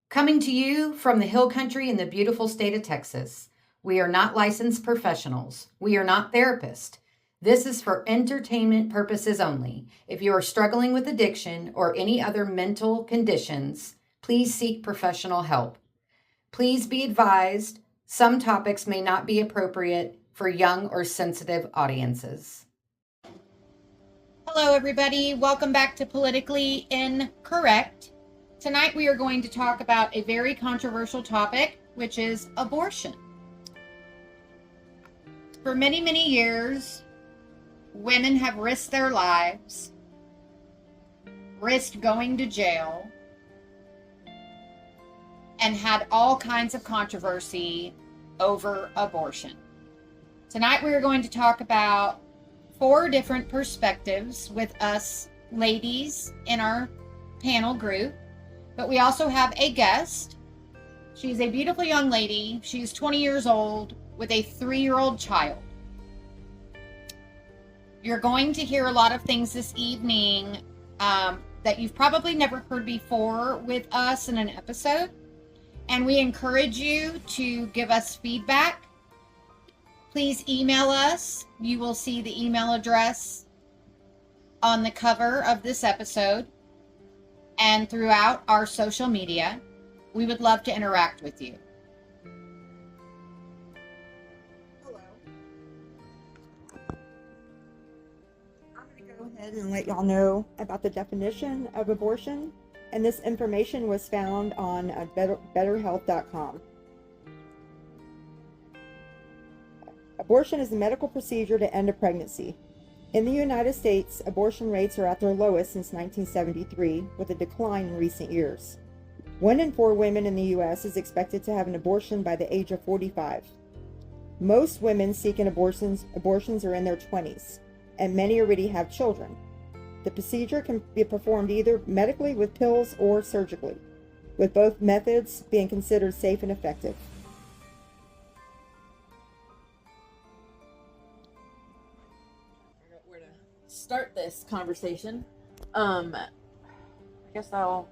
Coming to you from the Hill Country in the beautiful state of Texas. We are not licensed professionals. We are not therapists. This is for entertainment purposes only. If you are struggling with addiction or any other mental conditions, please seek professional help. Please be advised, some topics may not be appropriate for young or sensitive audiences. Hello, everybody. Welcome back to Politically Incorrect. Tonight we are going to talk about a very controversial topic, which is abortion. For many, many years, women have risked their lives, risked going to jail, and had all kinds of controversy over abortion. Tonight we are going to talk about 4 different perspectives with us ladies in our panel group. But we also have a guest. She's a beautiful young lady. She's 20 years old with a 3-year-old child. You're going to hear a lot of things this evening that you've probably never heard before with us in an episode. And we encourage you to give us feedback. Please email us. You will see the email address on the cover of this episode. And throughout our social media, we would love to interact with you. Hello. I'm going to go ahead and let y'all know about the definition of abortion. And this information was found on betterhealth.com. Abortion is a medical procedure to end a pregnancy. In the United States, abortion rates are at their lowest since 1973, with a decline in recent years. 1 in 4 women in the U.S. is expected to have an abortion by the age of 45. Most women seeking abortions are in their 20s, and many already have children. The procedure can be performed either medically with pills or surgically, with both methods being considered safe and effective. Start this conversation. I guess I'll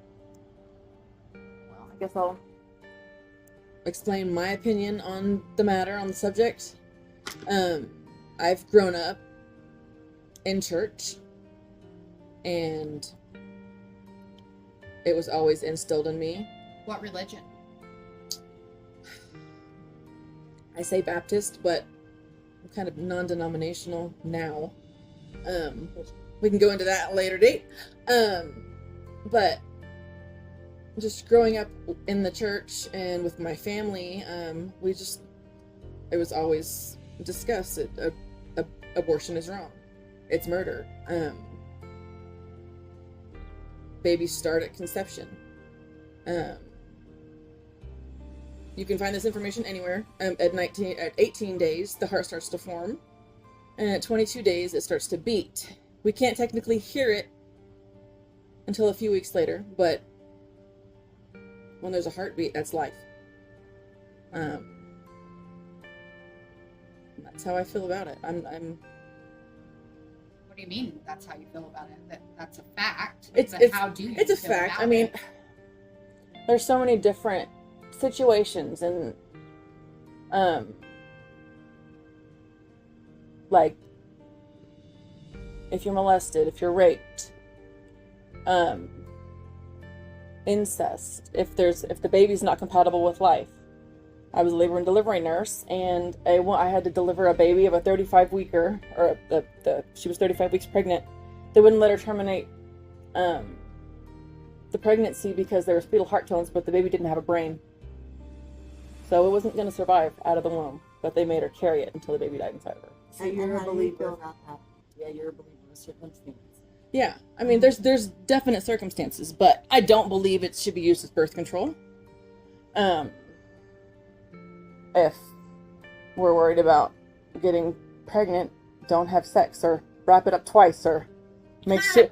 explain my opinion on the matter, on the subject. I've grown up in church, and it was always instilled in me. What religion? I say Baptist, but I'm kind of non-denominational now. We can go into that at a later date. But just growing up in the church and with my family, it was always discussed that abortion is wrong. It's murder. Babies start at conception. You can find this information anywhere. At 18 days, the heart starts to form. And at 22 days, it starts to beat. We can't technically hear it until a few weeks later, but when there's a heartbeat, that's life. That's how I feel about it. What do you mean? That's how you feel about it? That's a fact. How do you? It's a fact. I mean, there's so many different situations, and like, if you're molested, if you're raped, incest, if the baby's not compatible with life. I was a labor and delivery nurse, and I had to deliver a baby of a 35-weeker, or she was 35 weeks pregnant. They wouldn't let her terminate the pregnancy because there was fetal heart tones, but the baby didn't have a brain. So it wasn't going to survive out of the womb, but they made her carry it until the baby died inside of her. So you're a believer about that? Yeah, you're a believer of circumstance. Yeah, I mean, there's definite circumstances, but I don't believe it should be used as birth control. If we're worried about getting pregnant, don't have sex, or wrap it up twice, or make sure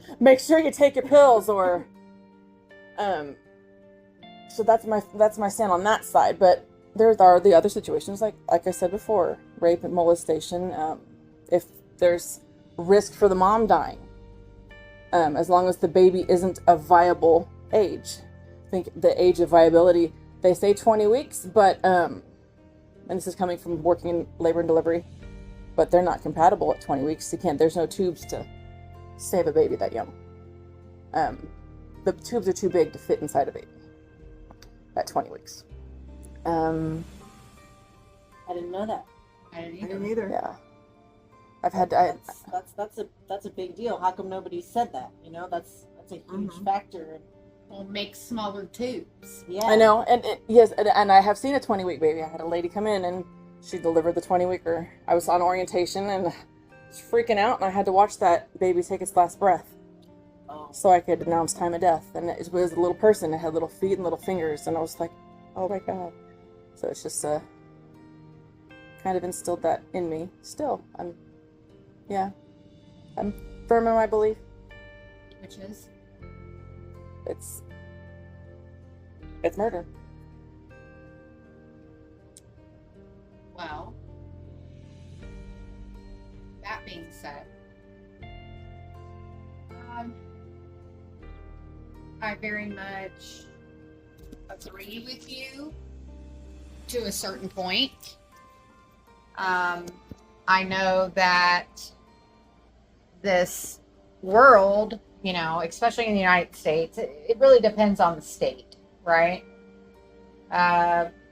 you take your pills, or so that's my stand on that side. But there are the other situations, like I said before, rape and molestation. If there's risk for the mom dying, as long as the baby isn't a viable age. think the age of viability, they say 20 weeks, but, and this is coming from working in labor and delivery, but they're not compatible at 20 weeks. You can't, there's no tubes to save a baby that young. The tubes are too big to fit inside a baby at 20 weeks. I didn't know that. I didn't I either. didn't either. Yeah. I've had to, That's a big deal. How come nobody said that? You know, that's a huge factor. Well, make smaller tubes. Yeah. I know, and yes, and I have seen a 20-week baby. I had a lady come in and she delivered the 20-weeker. I was on orientation and was freaking out, and I had to watch that baby take its last breath Oh. so I could announce time of death. And it was a little person. It had little feet and little fingers, and I was like, oh my god. So it's just kind of instilled that in me. Still, I'm firm in my belief. Which is? It's murder. Well, that being said, I very much agree with you to a certain point. I know that this world, you know, especially in the United States, it really depends on the state, right?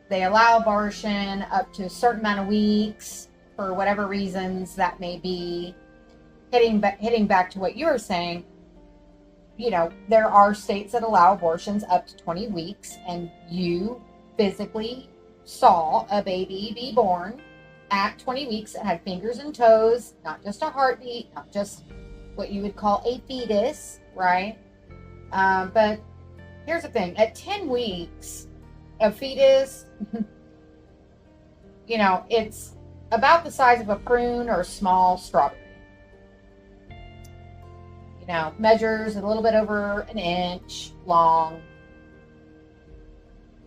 They allow abortion up to a certain amount of weeks for whatever reasons that may be. Hitting back to what you were saying, you know, there are states that allow abortions up to 20 weeks, and you physically saw a baby be born at 20 weeks that had fingers and toes, not just a heartbeat, not just what you would call a fetus, right? But here's the thing, at 10 weeks, a fetus, you know, it's about the size of a prune or a small strawberry. You know, measures a little bit over an inch long.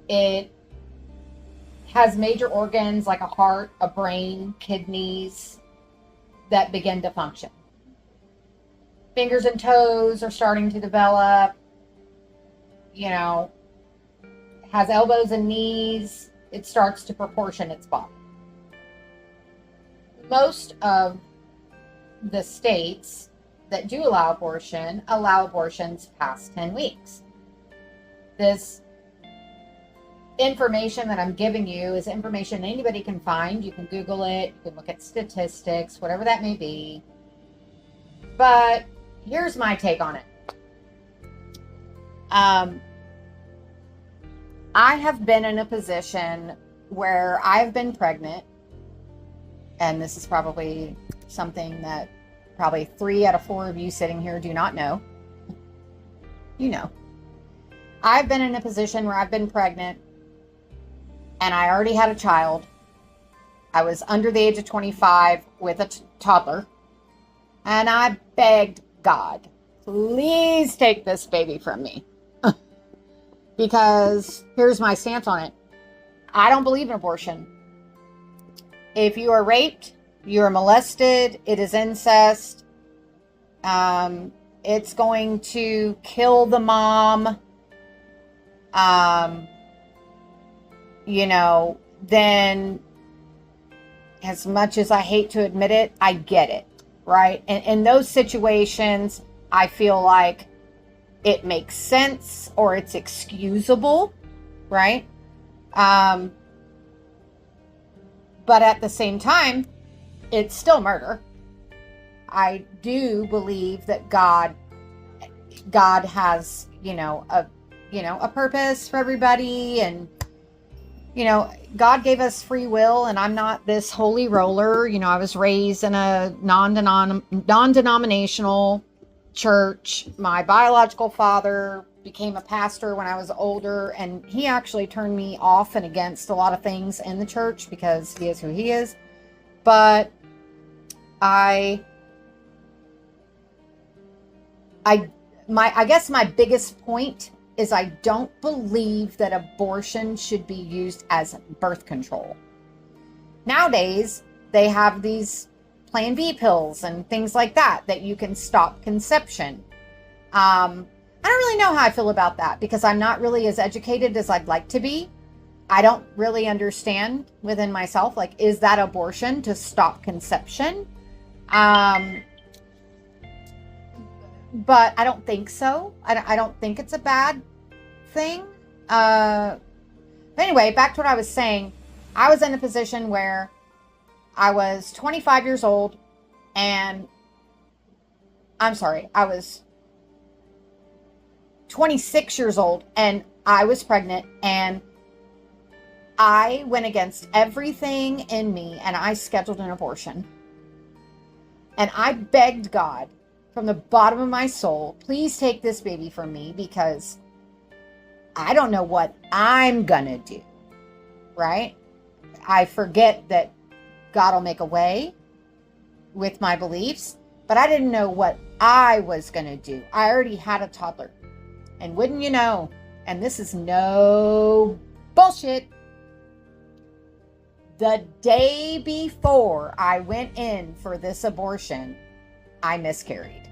It has major organs like a heart, a brain, kidneys that begin to function. Fingers and toes are starting to develop. You know, has elbows and knees. It starts to proportion its body. Most of the states that do allow abortions past 10 weeks. This information that I'm giving you is information anybody can find. You can Google it, you can look at statistics, whatever that may be. But here's my take on it. I have been in a position where I've been pregnant, and this is probably something that probably 3 out of 4 of you sitting here do not know. You know. I've been in a position where I've been pregnant and I already had a child. I was under the age of 25 with a toddler. And I begged God, please take this baby from me. Because here's my stance on it. I don't believe in abortion. If you are raped, you are molested, it is incest. It's going to kill the mom. You know, then as much as I hate to admit it, I get it, right? And in those situations, I feel like it makes sense or it's excusable, right? But at the same time, it's still murder. I do believe that God has, a purpose for everybody, and God gave us free will, and I'm not this holy roller. I was raised in a non-denominational church. My biological father became a pastor when I was older, and he actually turned me off and against a lot of things in the church because he is who he is. But I guess my biggest point is I don't believe that abortion should be used as birth control. Nowadays, they have these Plan B pills and things like that you can stop conception. And I don't really know how I feel about that because I'm not really as educated as I'd like to be. I don't really understand within myself, like, is that abortion to stop conception? But I don't think so. I don't think it's a bad thing. But anyway, back to what I was saying. I was in a position where I was 25 years old and I was 26 years old and I was pregnant, and I went against everything in me and I scheduled an abortion. And I begged God from the bottom of my soul, please take this baby from me because I don't know what I'm gonna do, right? I forget that God will make a way with my beliefs, but I didn't know what I was gonna do. I already had a toddler. And wouldn't you know, and this is no bullshit, the day before I went in for this abortion, I miscarried.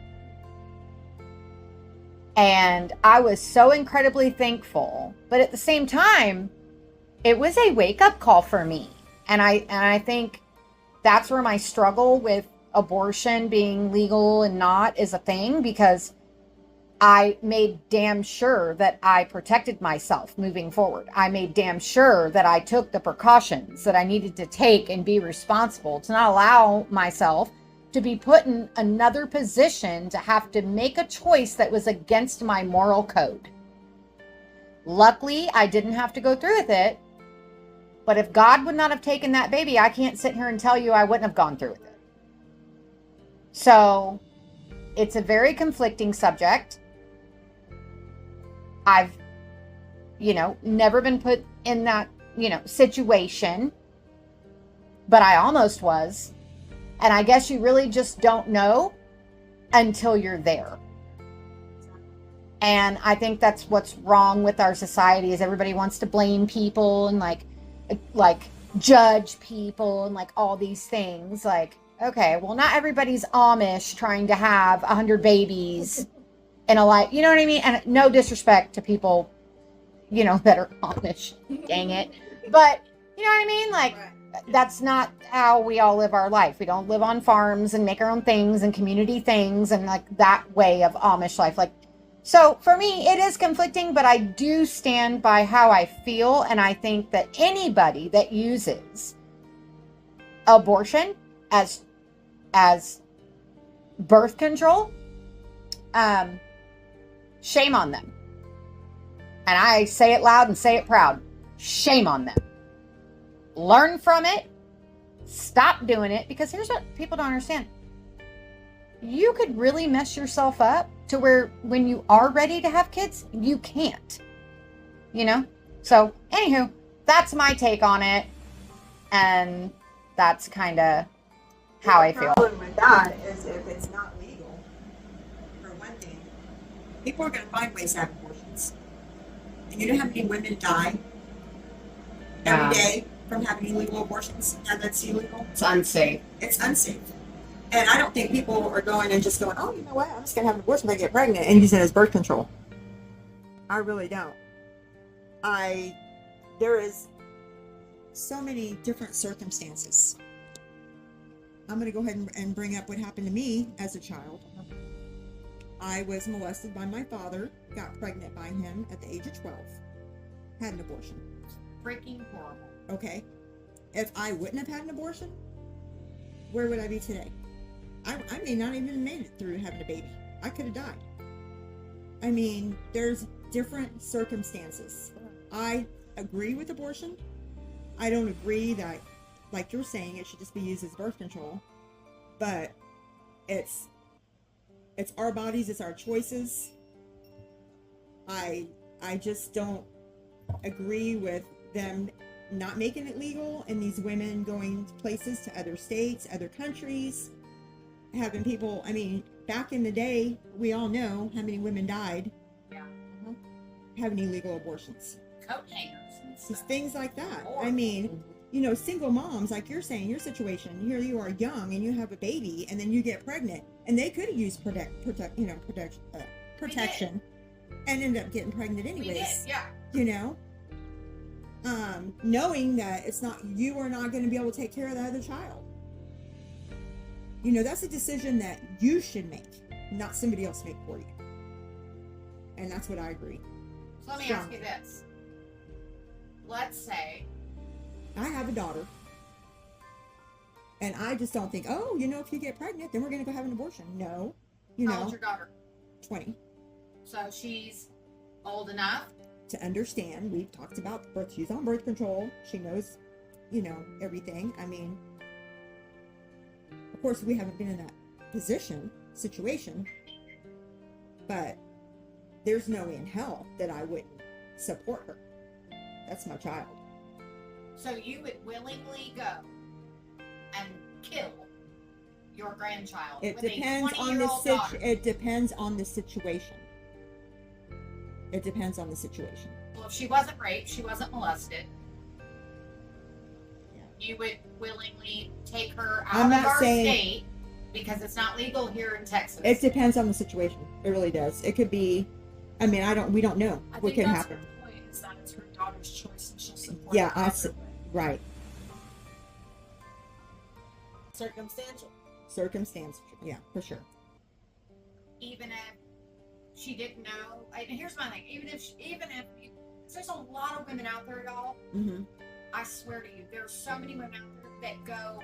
And I was so incredibly thankful. But at the same time, it was a wake-up call for me. And I think that's where my struggle with abortion being legal and not is a thing, because I made damn sure that I protected myself moving forward. I made damn sure that I took the precautions that I needed to take and be responsible to not allow myself to be put in another position to have to make a choice that was against my moral code. Luckily, I didn't have to go through with it. But if God would not have taken that baby, I can't sit here and tell you I wouldn't have gone through with it. So it's a very conflicting subject. I've, never been put in that, situation, but I almost was. And I guess you really just don't know until you're there. And I think that's what's wrong with our society is everybody wants to blame people and like judge people and like all these things. Like, okay, well, not everybody's Amish trying to have 100 babies in a life, you know what I mean? And no disrespect to people, that are Amish, dang it. But, you know what I mean? Like, that's not how we all live our life. We don't live on farms and make our own things and community things and like that way of Amish life. Like, so for me, it is conflicting, but I do stand by how I feel. And I think that anybody that uses abortion as birth control, shame on them. And I say it loud and say it proud. Shame on them. Learn from it. Stop doing it. Because here's what people don't understand. You could really mess yourself up to where when you are ready to have kids, you can't. So, anywho, that's my take on it. And that's kind of how I feel. The problem with that is if it's not legal, for one thing, people are going to find ways to have abortions. And you know how many women die every day from having illegal abortions? Now that's illegal. It's unsafe. It's unsafe. And I don't think people are going and just going, oh, you know what? I'm just going to have an abortion if I get pregnant and use it as birth control. I really don't. There is so many different circumstances. I'm going to go ahead and bring up what happened to me as a child. I was molested by my father, got pregnant by him at the age of 12, had an abortion. Freaking horrible. Okay. If I wouldn't have had an abortion, where would I be today? I may not even have made it through having a baby. I could have died. I mean, there's different circumstances. I agree with abortion. I don't agree that, like you're saying, it should just be used as birth control. But it's our bodies, it's our choices. I just don't agree with them not making it legal and these women going places to other states, other countries, having people, I mean, back in the day, we all know how many women died having illegal abortions. Coat hangers and Just things like that. I mean, single moms, like you're saying, your situation, here you are young and you have a baby and then you get pregnant and they could have used protection. and ended up getting pregnant We anyways. did, yeah. You know, knowing that it's not, you are not going to be able to take care of the other child. You know, that's a decision that you should make, not somebody else make for you. And that's what I agree. So let me ask you this. Let's say, I have a daughter, and I just don't think, oh, you know, if you get pregnant, then we're going to go have an abortion. No, you how know, old's your daughter? 20. So she's old enough. To understand, we've talked about birth. She's on birth control. She knows, you know, everything. I mean, of course, we haven't been in that situation, but there's no way in hell that I wouldn't support her. That's my child. So you would willingly go and kill your grandchild It with depends a on the 20-year-old daughter. It depends on the situation. It depends on the situation. Well, if she wasn't raped, she wasn't molested, Yeah. you would willingly take her I'm out of not our saying- state because it's not legal here in Texas. It depends on the situation. It really does. It could be. I mean, we don't know I what think could that's happen. her point, is that it's her daughter's choice and she'll support Yeah, it I either see. way. Right. Circumstantial. Circumstance. Yeah, for sure. Even if she didn't know. And here's my thing. Even if you, there's a lot of women out there, y'all. Mm-hmm. I swear to you, there's so many women out there that go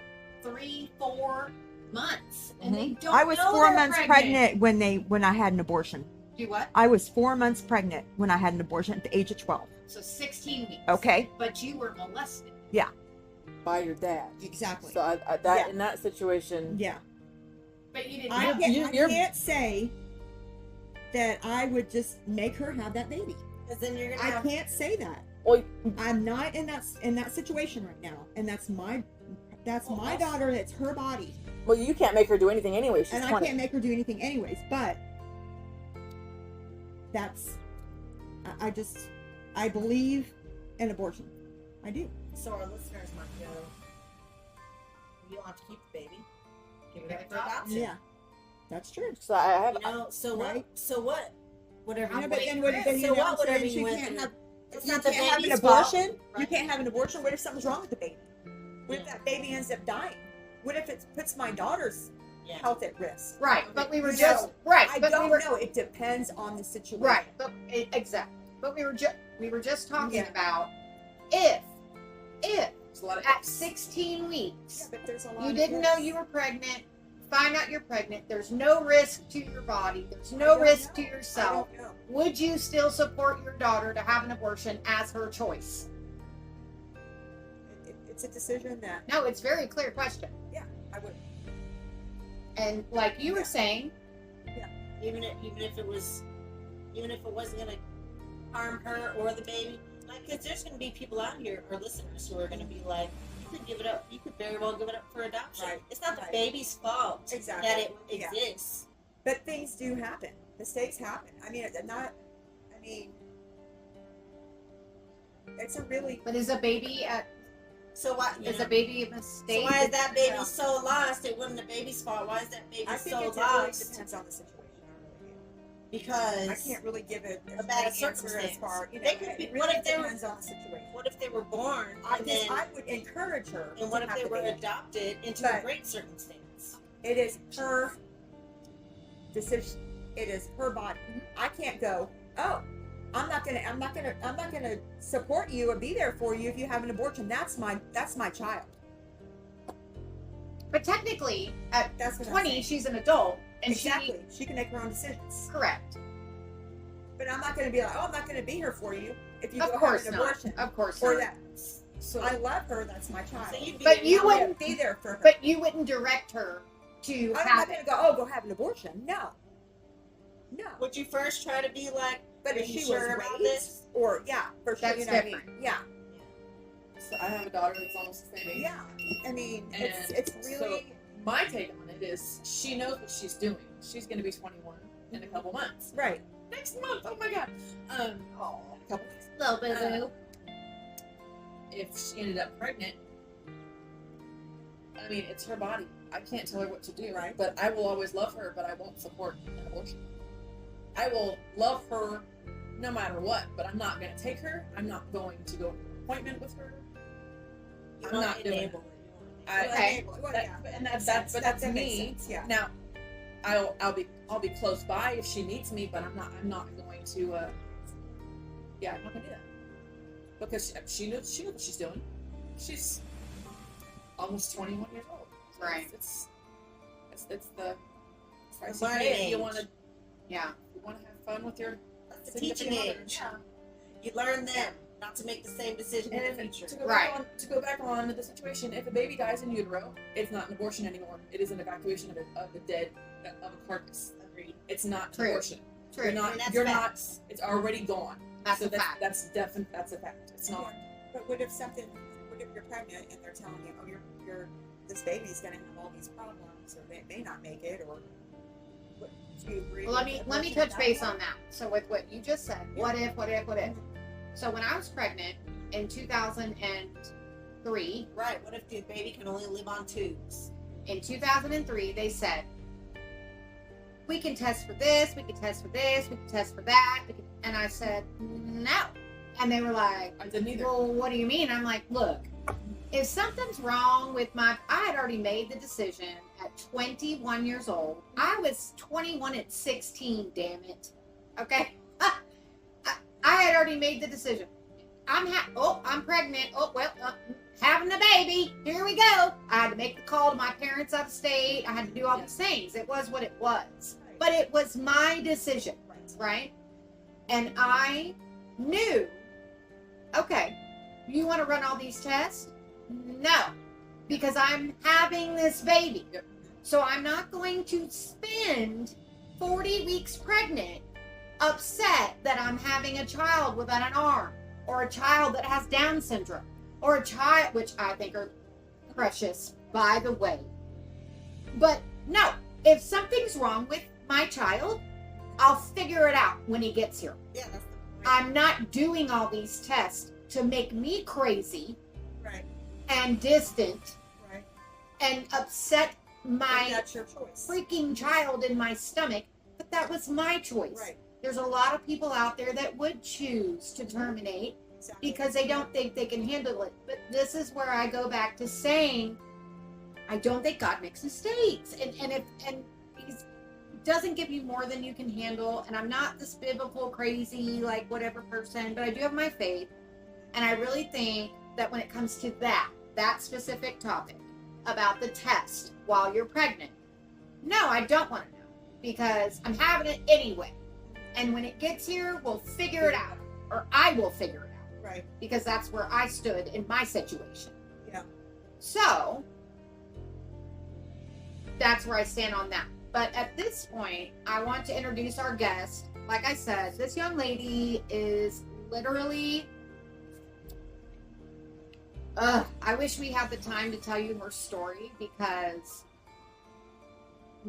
3-4 months and they don't. I was know 4 they're months pregnant when I had an abortion. Do what? I was 4 months pregnant when I had an abortion at the age of 12. So 16 weeks. Okay. But you were molested. By your dad. Exactly. So Yeah. in that situation, Yeah. But you didn't I know. can't say that I would just make her have that baby. Because then you're gonna I have. can't say that. well, I'm not in that situation right now, and that's my Well, daughter. It's her body, you can't make her do anything anyway. She's and 20. I can't make her do anything anyways. But I believe in abortion. I do. So our listeners might go, you don't have to keep the baby. Give it up for Yeah. adoption. Yeah, that's true. So I have. You know, so Right. what? So what? Whatever. I know, but you then want. what? Then So you know what? Whatever then she you want can't to have. do. It's You not the can't have an baby's fault, abortion. You right? can't have an abortion. What if something's wrong with the baby? What if that baby ends up dying? What if it puts my daughter's Yeah. health at risk? Right. But we were No. just right. I but don't we were know. It depends on the situation. right. But exactly. But we were just talking Yeah. about if There's a lot of at ifs. 16 Yeah, weeks but there's a lot you of didn't ifs. know you were pregnant, find out you're pregnant, there's no risk to your body, there's I no don't risk to know. yourself, I don't know. would you still support your daughter to have an abortion as her choice? It's a decision that No, it's a very clear question. I would. And like you were Yeah. saying, Even if it wasn't gonna harm her or the baby, like, because there's gonna be people out here, or listeners, who are gonna be like, you could give it up. You could very well give it up for adoption. Right. It's not the Right. baby's fault Exactly. that it Yeah. exists. But things do happen. Mistakes happen. I mean, it's a really. but is a baby So why? You is know, a baby a so mistake? why is that baby Yeah. so lost? It wasn't the baby's fault. Why is that baby I think so it really lost? depends on the situation. I really do. Because I can't really give it a bad straight answer as circumstance. far. You know, They could it be- really what if they were- depends on the situation. what if they were born I and just then, I would encourage her. and what to if have they the were baby. adopted into a But- great circumstance? It is her decision. It is her body. I can't go, oh, I'm not gonna support you or be there for you if you have an abortion. That's my child. But technically, at That's what I'm 20, saying. she's an adult, and Exactly. She can make her own decisions. she correct. But I'm not gonna be like, oh, I'm not gonna be here for you if you Of go course have an not. abortion. Of course Or not. that. So I love her. That's my child. So you'd be But you in- wouldn't- be there for her. But you wouldn't direct her to I'm have not gonna it. go. Oh, go have an abortion. No. No. Would you first try to be like, But are if you she sure was about raised, this? or yeah, for sure. That's You know what I different. mean? Yeah. so I have a daughter that's almost the same age. Yeah. I mean, And it's really. My take on it is she knows what she's doing. She's going to be 21 in a couple months. Right. Next month, oh my god. In a couple months. Little bit Uh, If she ended up pregnant, I mean, it's her body. I can't tell her what to do. Right. But I will always love her, but I won't support an abortion. I will love her no matter what. But I'm not going to take her. I'm not going to go to an appointment with her. You I'm want not to doing enable it. it. Okay. That's me. Now, I'll be close by if she needs me, but I'm not going to. I'm not gonna do that because she knows what she's doing. She's almost 21 years old. So Right. It's the price learning you pay. age. You want to Yeah. have fun with your That's the teaching significant age. other. You learn them not to make the same decision in the And future. to go back on the situation, if a baby dies in utero, it's not an abortion anymore. It is an evacuation of a carcass. Agreed. It's not True. an abortion. True. You're not. I mean, that's You're facts. not. It's already gone. That's so a fact. That's definite. That's a fact. It's not. But what if you're pregnant and they're telling you, oh, you're this baby's going to have all these problems, or they may not make it, or do you agree? Well, let me with touch that? base on that. So with what you just said, what if? So when I was pregnant in 2003, Right. What if the baby can only live on tubes? they said, we can test for this, we can test for this, we can test for that. And I said, no. And they were like, I didn't either. well, what do you mean? I'm like, look, if something's wrong with I had already made the decision at 21 years old. I was 21 at 16, damn it. Okay? I had already made the decision. I'm pregnant. Having a baby. Here we go. I had to make the call to my parents out of state. I had to do all these things. It was what it was. But it was my decision, right? And I knew, okay, you want to run all these tests? No, because I'm having this baby. So I'm not going to spend 40 weeks pregnant upset that I'm having a child without an arm, or a child that has Down syndrome, or a child, which I think are precious, by the way. But no, if something's wrong with my child, I'll figure it out when he gets here. Yeah, that's the point. I'm not doing all these tests to make me crazy Right, and distant right. and upset And my that's your choice. freaking child in my stomach, but that was my choice. Right, There's a lot of people out there that would choose to terminate exactly. because they don't think they can handle it. But this is where I go back to saying, I don't think God makes mistakes. And he doesn't give you more than you can handle. And I'm not this biblical crazy, like whatever person, but I do have my faith. And I really think that when it comes to that specific topic about the test while you're pregnant, no, I don't want to know because I'm having it anyway. And when it gets here, we'll figure it out, or I will figure it out, Right, because that's where I stood in my situation. yeah. So that's where I stand on that. But at this point, I want to introduce our guest. Like I said, this young lady is literally, I wish we had the time to tell you her story because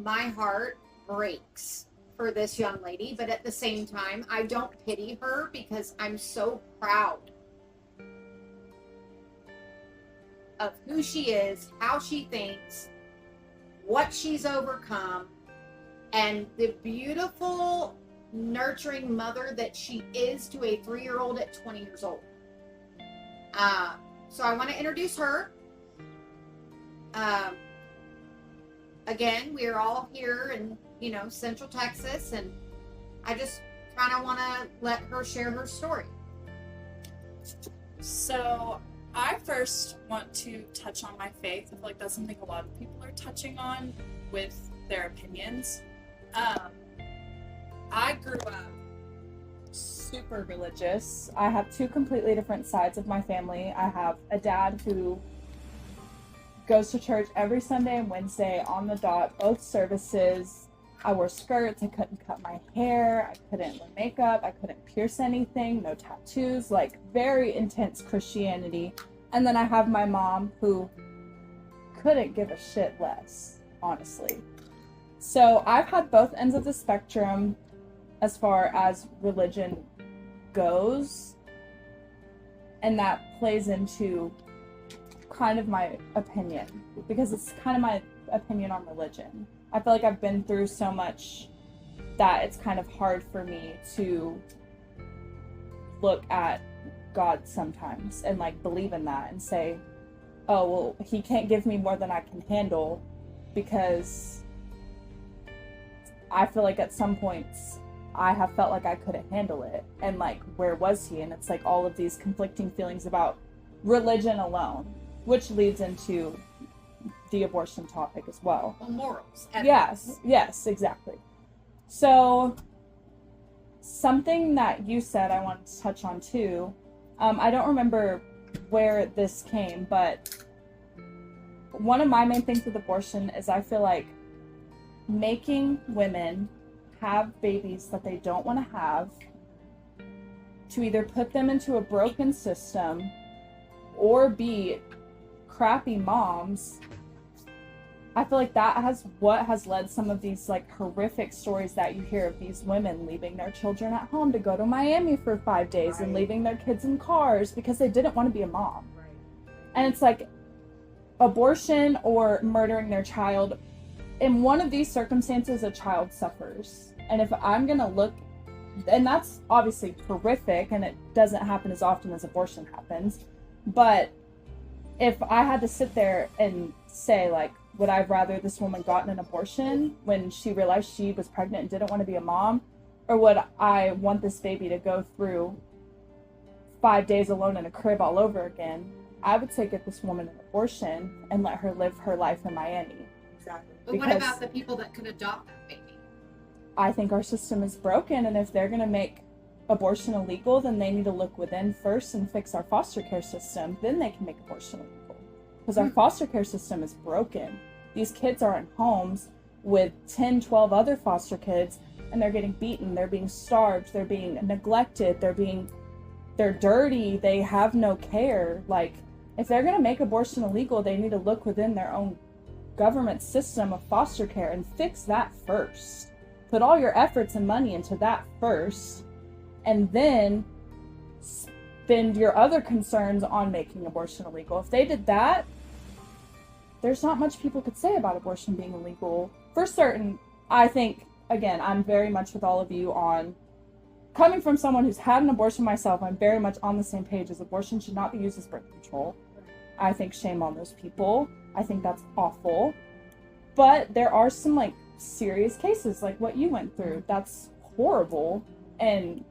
my heart breaks for this young lady. But at the same time, I don't pity her because I'm so proud of who she is, how she thinks, what she's overcome, and the beautiful, nurturing mother that she is to a 3-year-old at 20 years old. So I want to introduce her. Again, we're all here in, Central Texas, and I just kind of want to let her share her story. So, I first want to touch on my faith. I feel like that's something a lot of people are touching on with their opinions. I grew up super religious. I have two completely different sides of my family. I have a dad who goes to church every Sunday and Wednesday on the dot, both services. I wore skirts, I couldn't cut my hair, I couldn't wear makeup, I couldn't pierce anything, no tattoos, like very intense Christianity. And then I have my mom who couldn't give a shit less, honestly. So I've had both ends of the spectrum as far as religion goes, and that plays into kind of my opinion, because it's kind of my opinion on religion. I feel like I've been through so much that it's kind of hard for me to look at God sometimes and like believe in that and say, oh, well, he can't give me more than I can handle, because I feel like at some points I have felt like I couldn't handle it. And like, where was he? And it's like all of these conflicting feelings about religion alone, which leads into the abortion topic as well. Well, morals. Yes, exactly. So something that you said I wanted to touch on too, I don't remember where this came, but one of my main things with abortion is I feel like making women have babies that they don't want to have, to either put them into a broken system or be crappy moms. I feel like that has led some of these like horrific stories that you hear of these women leaving their children at home to go to Miami for 5 days and leaving their kids in cars because they didn't want to be a mom. And it's like abortion or murdering their child. In one of these circumstances, a child suffers. And if I'm going to look, and that's obviously horrific and it doesn't happen as often as abortion happens, but if I had to sit there and say, like, would I rather this woman gotten an abortion when she realized she was pregnant and didn't want to be a mom? Or would I want this baby to go through 5 days alone in a crib all over again? I would say get this woman an abortion and let her live her life in Miami. Exactly. But what about the people that could adopt that baby? I think our system is broken, and if they're going to make abortion illegal, then they need to look within first and fix our foster care system. Then they can make abortion illegal. Because our foster care system is broken. These kids are in homes with 10, 12 other foster kids, and they're getting beaten, they're being starved, they're being neglected, they're dirty, they have no care. Like, if they're going to make abortion illegal, they need to look within their own government system of foster care and fix that first. Put all your efforts and money into that first, and then spend your other concerns on making abortion illegal. If they did that, there's not much people could say about abortion being illegal. For certain, I think, again, I'm very much with all of you on, coming from someone who's had an abortion myself, I'm very much on the same page as abortion should not be used as birth control. I think shame on those people. I think that's awful. But there are some like serious cases like what you went through. That's horrible. And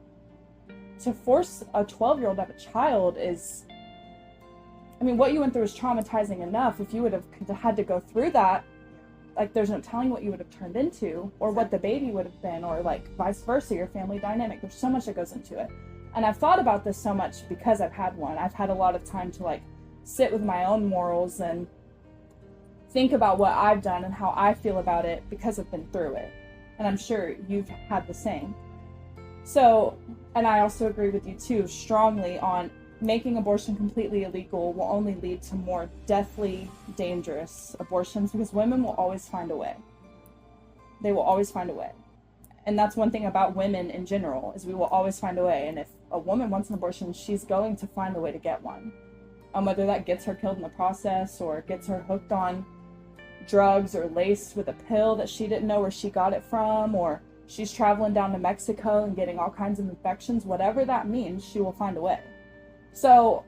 to force a 12-year-old to have a child is, I mean, what you went through is traumatizing enough. If you would have had to go through that, like, there's no telling what you would have turned into or what the baby would have been, or like vice versa, your family dynamic. There's so much that goes into it. And I've thought about this so much because I've had one. I've had a lot of time to like sit with my own morals and think about what I've done and how I feel about it because I've been through it. And I'm sure you've had the same. So, and I also agree with you too, strongly on making abortion completely illegal will only lead to more deathly dangerous abortions, because women will always find a way. They will always find a way. And that's one thing about women in general, is we will always find a way. And if a woman wants an abortion, she's going to find a way to get one. Whether that gets her killed in the process or gets her hooked on drugs or laced with a pill that she didn't know where she got it from, or she's traveling down to Mexico and getting all kinds of infections, whatever that means, she will find a way. So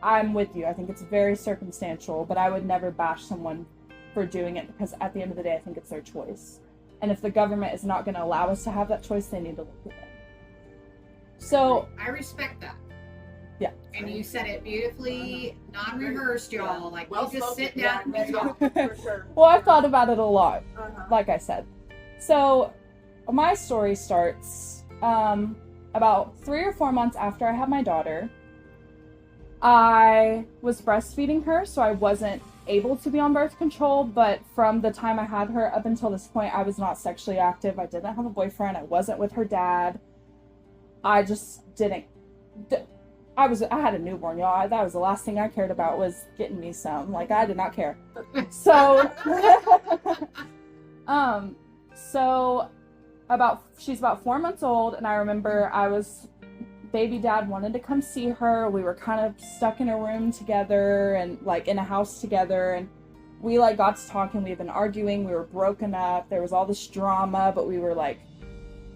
I'm with you. I think it's very circumstantial, but I would never bash someone for doing it, because at the end of the day, I think it's their choice. And if the government is not going to allow us to have that choice, they need to look within. So I respect that. Yeah. And you said it beautifully, non-rehearsed, y'all. Like, Well you just spoken, sit down yeah, and talk. for sure. Well, I've thought about it a lot, Uh-huh. like I said. So my story starts about 3 or 4 months after I had my daughter. I was breastfeeding her, so I wasn't able to be on birth control, but from the time I had her up until this point, I was not sexually active. I didn't have a boyfriend. I wasn't with her dad. I just didn't. I had a newborn, y'all. That was the last thing I cared about, was getting me some. Like, I did not care. So, she's about 4 months old, and I remember baby dad wanted to come see her. We were kind of stuck in a room together and like in a house together, and we like got to talking. We had been arguing. We were broken up. There was all this drama, but we were like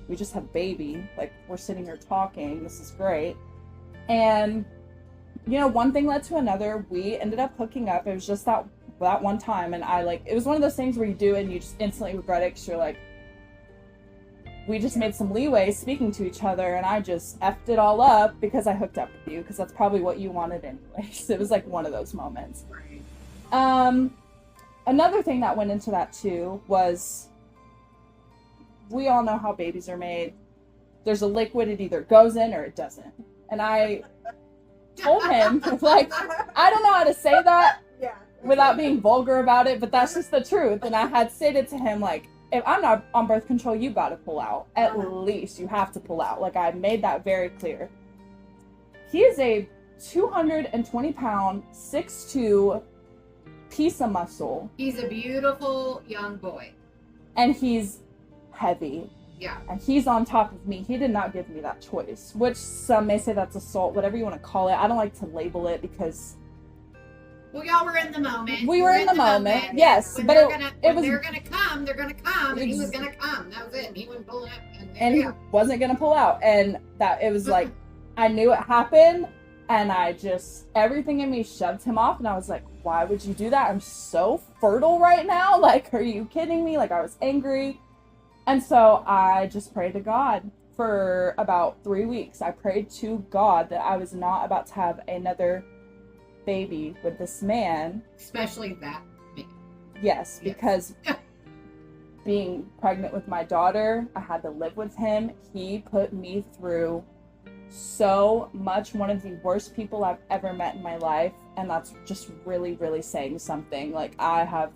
we just had a baby. Like, we're sitting here talking. This is great. And, you know, one thing led to another. We ended up hooking up. It was just that one time. And it was one of those things where you do it and you just instantly regret it because you're like, we just made some leeway speaking to each other, and I just effed it all up because I hooked up with you, because that's probably what you wanted anyways. It was like one of those moments. Another thing that went into that too was, we all know how babies are made. There's a liquid, it either goes in or it doesn't. And I told him, like, I don't know how to say that without being vulgar about it, but that's just the truth. And I had stated to him, like, if I'm not on birth control, you gotta pull out. At least you have to pull out. Like, I made that very clear. He is a 220-pound, 6'2" piece of muscle. He's a beautiful young boy. And he's heavy. Yeah. And he's on top of me. He did not give me that choice, which some may say that's assault, whatever you want to call it. I don't like to label it because... Well, y'all were in the moment. We were in the moment, yes. When but they're was, they're gonna come, they're gonna come, and he was gonna come. That was it. And he wouldn't pull up. And he wasn't gonna pull out. And that it was like, I knew it happened, and I just, everything in me shoved him off, and I was like, why would you do that? I'm so fertile right now. Like, are you kidding me? Like, I was angry. And so I just prayed to God for about 3 weeks. I prayed to God that I was not about to have another baby with this man. Especially that man. Yes, because being pregnant with my daughter, I had to live with him. He put me through so much. One of the worst people I've ever met in my life. And that's just really, really saying something. Like, I have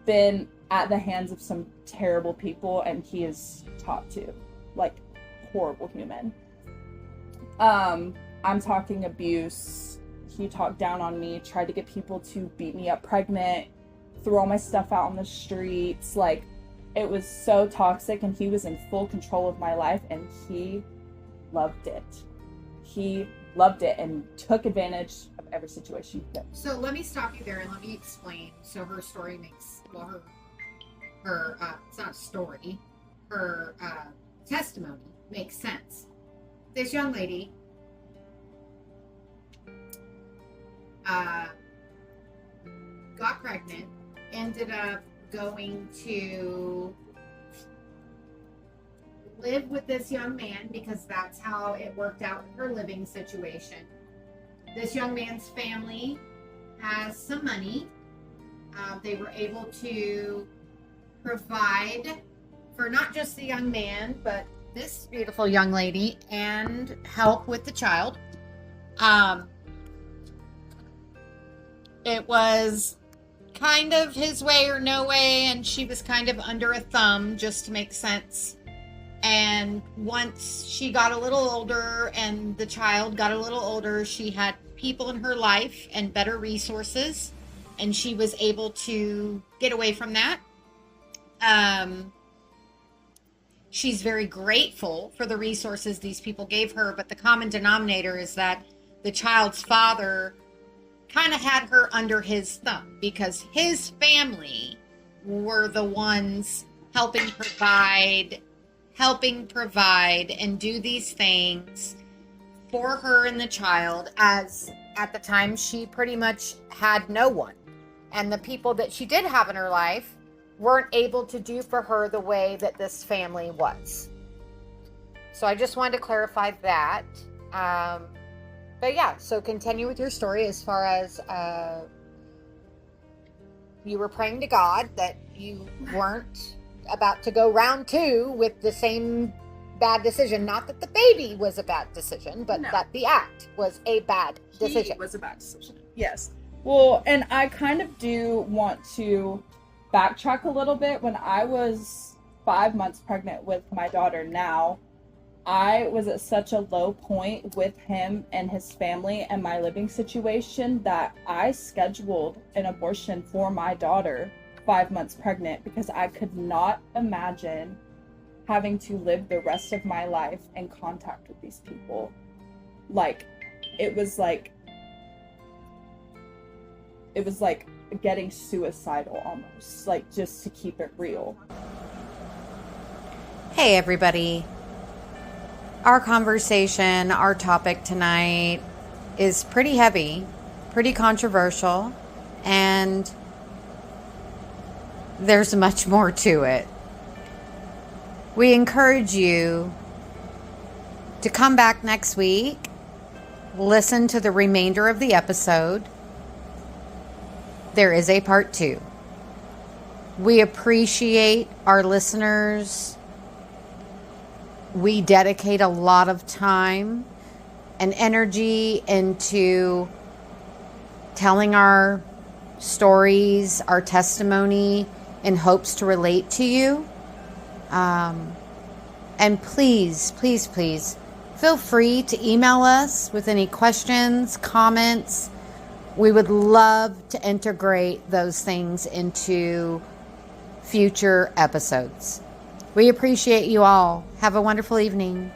been at the hands of some terrible people, and he is top 2. Like, horrible human. I'm talking abuse. He talked down on me, tried to get people to beat me up pregnant, threw all my stuff out on the streets. Like, it was so toxic, and he was in full control of my life, and he loved it. He loved it and took advantage of every situation he could. So let me stop you there and let me explain. So her story makes, well, her it's not a story, her testimony makes sense. This young lady got pregnant, ended up going to live with this young man because that's how it worked out in her living situation. This young man's family has some money. They were able to provide for not just the young man, but this beautiful young lady, and help with the child. It was kind of his way or no way, and she was kind of under a thumb just to make sense. And once she got a little older and the child got a little older, she had people in her life and better resources, and she was able to get away from that. She's very grateful for the resources these people gave her, but the common denominator is that the child's father kind of had her under his thumb because his family were the ones helping provide and do these things for her and the child, as at the time she pretty much had no one. And the people that she did have in her life weren't able to do for her the way that this family was. So I just wanted to clarify that. But yeah, so continue with your story as far as you were praying to God that you weren't about to go round 2 with the same bad decision. Not that the baby was a bad decision, but that the act was a bad decision. It was a bad decision. Yes. Well, and I kind of do want to backtrack a little bit. When I was 5 months pregnant with my daughter now, I was at such a low point with him and his family and my living situation that I scheduled an abortion for my daughter 5 months pregnant because I could not imagine having to live the rest of my life in contact with these people. Like, it was like getting suicidal almost, like, just to keep it real. Hey, everybody. Our conversation, our topic tonight is pretty heavy, pretty controversial, and there's much more to it. We encourage you to come back next week, listen to the remainder of the episode. There is a part 2. We appreciate our listeners. We dedicate a lot of time and energy into telling our stories, our testimony, in hopes to relate to you. And please, please, please feel free to email us with any questions, comments. We would love to integrate those things into future episodes. We appreciate you all. Have a wonderful evening.